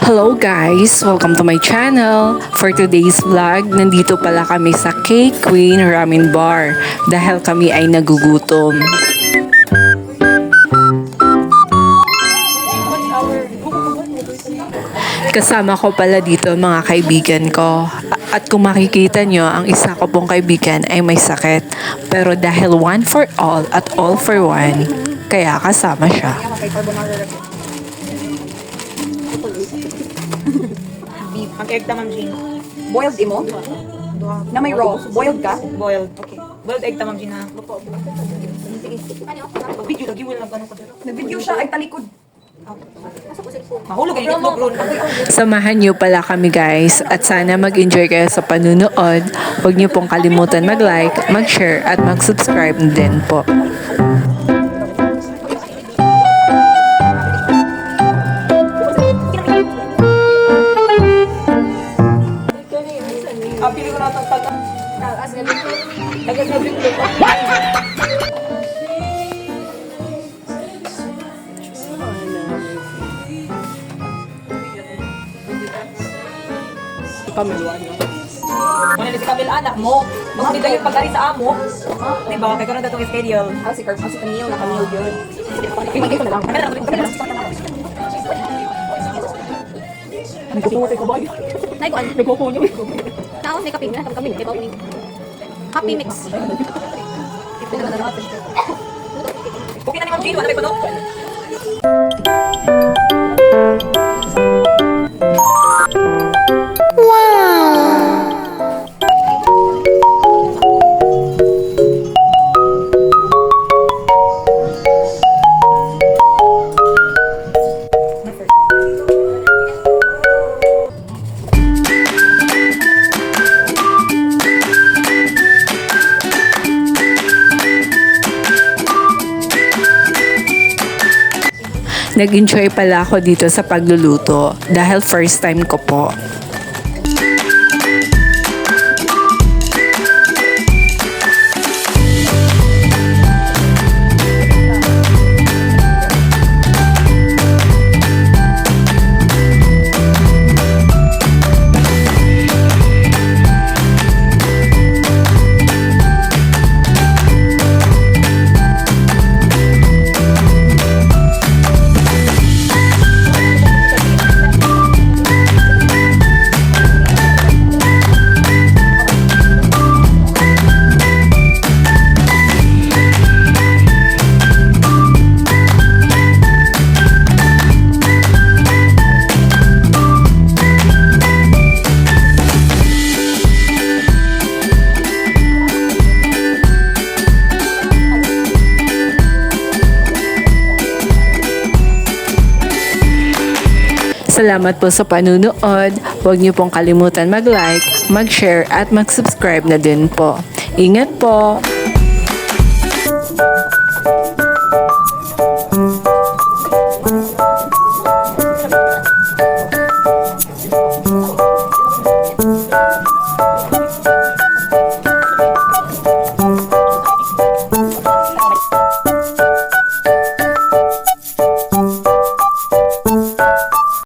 Hello guys! Welcome to my channel. For today's vlog, nandito pala kami sa K-Queen Ramen Bar dahil kami ay nagugutom. Kasama ko pala dito mga kaibigan ko. At kung makikita nyo, ang isa ko pong kaibigan ay may sakit. Pero dahil one for all at all for one, kaya kasama siya. Ang egg tamam Jean. Boiled imo? Na may raw. Boiled ka? Boiled. Okay. Boiled egg tamam Jean ha. Video lagi wala na ganun ka. Nag-video siya ay talikod. Mahulog ang itlog ron. Samahan niyo pala kami guys at sana mag-enjoy kayo sa panunood. Huwag niyo pong kalimutan mag-like, mag-share at mag-subscribe din po. Pili ko na itong taga. Tagas na biglo. Pamiluan no? Ano si Camille anak mo? Magbigay yung pag-ari sa amo. Diba? Kaya karoon datong schedule. Si Camille, na Camille yun. Pinigay ko na lang. Nagkukuha tayo kabayo. Naikuan. Nagkukuha niyo. Tapos may kaping. Kaping. Diba ko happy mix. Okay na ni Ma'am Jean, wala may puno. Nag-enjoy pala ako dito sa pagluluto dahil first time ko po. Salamat po sa panunood. Huwag niyo pong kalimutan mag-like, mag-share at mag-subscribe na din po. Ingat po!